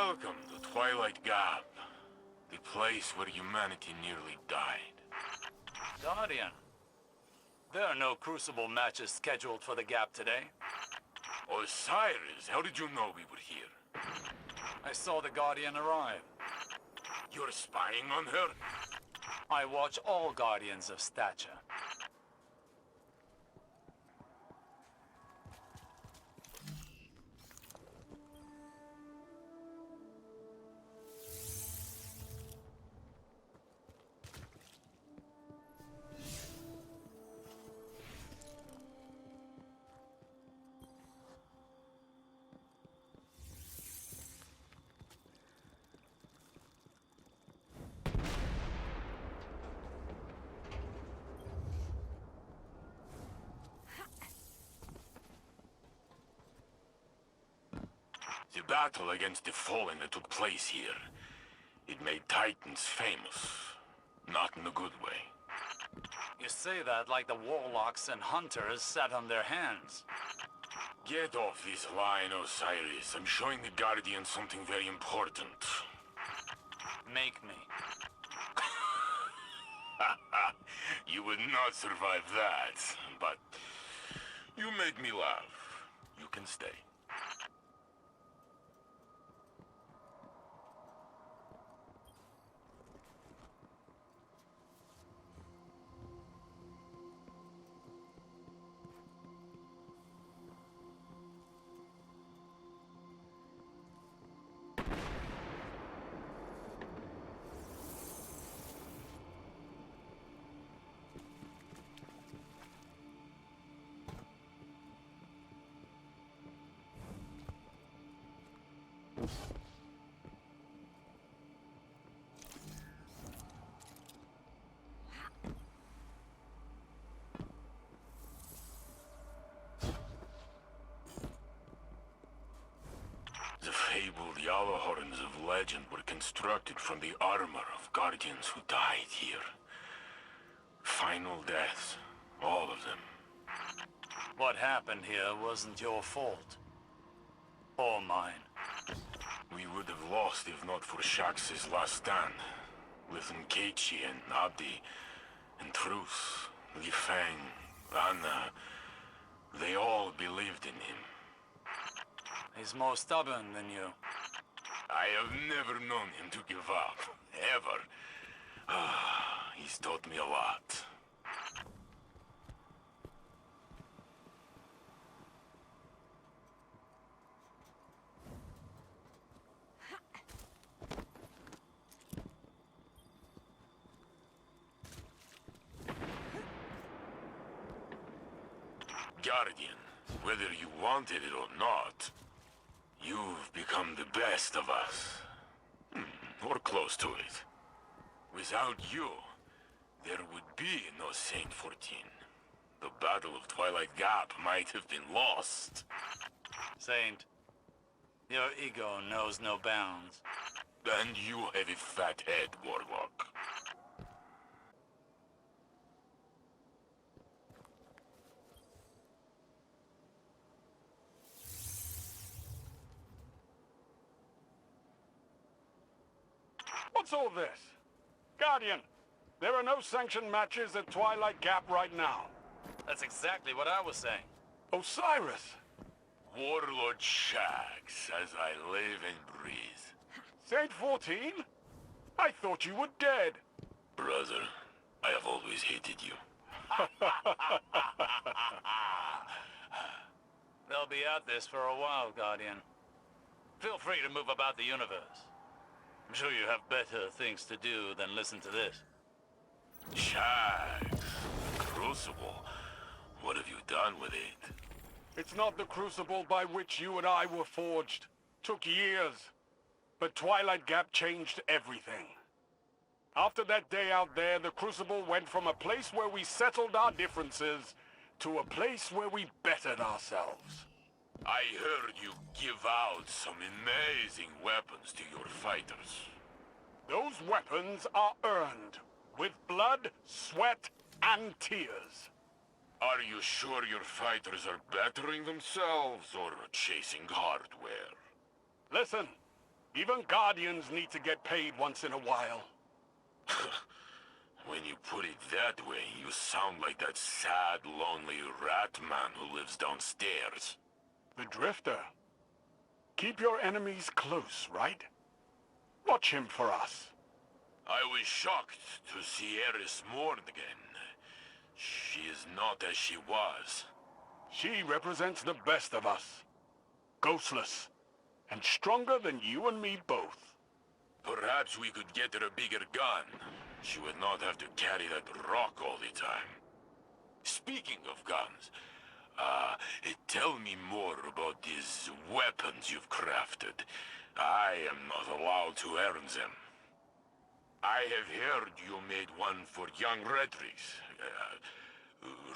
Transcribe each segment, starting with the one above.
Welcome to Twilight Gap, the place where humanity nearly died. Guardian, there are no Crucible matches scheduled for the Gap today. Osiris, how did you know we were here? I saw the Guardian arrive. You're spying on her? I watch all Guardians of stature. The battle against the Fallen that took place here, it made Titans famous. Not in a good way. You say that like the warlocks and hunters sat on their hands. Get off this line, Osiris. I'm showing the Guardian something very important. Make me. You would not survive that, but you made me laugh. You can stay. The fabled yellow horns of legend were constructed from the armor of guardians who died here. Final deaths, all of them. What happened here wasn't your fault. Or mine. We would have lost if not for Shax's last stand. With Nkechi and Abdi, and Truce, Li Feng, Anna, they all believed in him. He's more stubborn than you. I have never known him to give up. Ever. He's taught me a lot. Guardian, whether you wanted it or not, you've become the best of us. Or close to it. Without you, there would be no Saint 14. The Battle of Twilight Gap might have been lost. Saint, your ego knows no bounds. And you have a fat head, Warlock. What's all this? Guardian, there are no sanctioned matches at Twilight Gap right now. That's exactly what I was saying. Osiris! Warlord Shax, as I live and breathe. Saint 14? I thought you were dead. Brother, I have always hated you. They'll be at this for a while, Guardian. Feel free to move about the universe. I'm sure you have better things to do than listen to this. Shax, the Crucible. What have you done with it? It's not the crucible by which you and I were forged. Took years. But Twilight Gap changed everything. After that day out there, the Crucible went from a place where we settled our differences to a place where we bettered ourselves. I heard you give out some amazing weapons to your fighters. Those weapons are earned with blood, sweat, and tears. Are you sure your fighters are bettering themselves or chasing hardware? Listen, Even Guardians need to get paid once in a while. When you put it that way, you sound like that sad, lonely rat man who lives downstairs. The Drifter. Keep your enemies close, right? Watch him for us. I was shocked to see Eris mourn again. She is not as she was. She represents the best of us. Ghostless. And stronger than you and me both. Perhaps we could get her a bigger gun. She would not have to carry that rock all the time. Speaking of guns, tell me more about these weapons you've crafted. I am not allowed to earn them. I have heard you made one for young Redrix.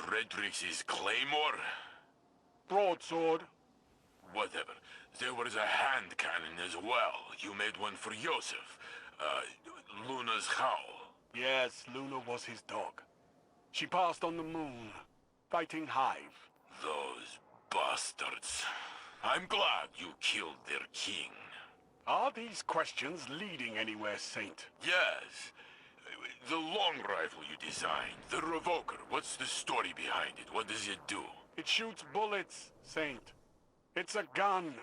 Redrix's claymore? Broadsword. Whatever. There was a hand cannon as well. You made one for Yosef. Luna's howl. Yes, Luna was his dog. She passed on the moon, fighting Hive. Those bastards. I'm glad you killed their king. Are these questions leading anywhere, Saint? Yes. The long rifle you designed, the revoker, what's the story behind it? What does it do? It shoots bullets, Saint. It's a gun.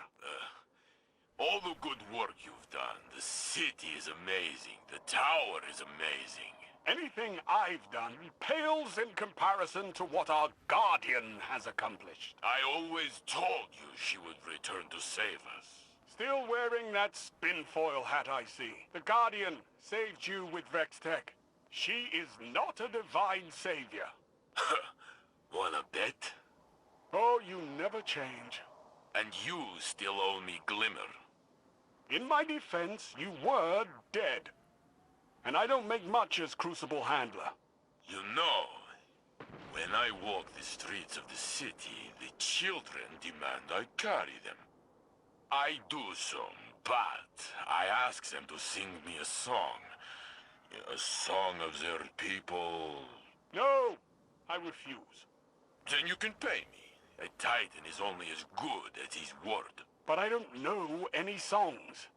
All the good work you've done. The city is amazing. The tower is amazing. Anything I've done pales in comparison to what our Guardian has accomplished. I always told you she would return to save us. Still wearing that spinfoil hat, I see. The Guardian saved you with Vextech. She is not a divine savior. Wanna bet? Oh, you never change. And you still owe me Glimmer. In my defense, you were dead. And I don't make much as Crucible handler. You know, when I walk the streets of the city, the children demand I carry them. I do so, but I ask them to sing me a song. A song of their people. No, I refuse. Then you can pay me. A Titan is only as good as his word. But I don't know any songs.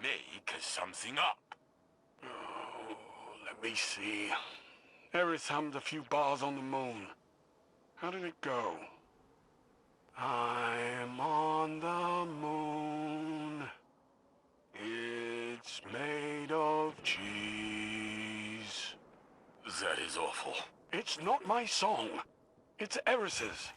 Make something up. Oh, let me see. Eris hummed a few bars on the moon. How did it go? I'm on the moon. It's made of cheese. That is awful. It's not my song. It's Eris's.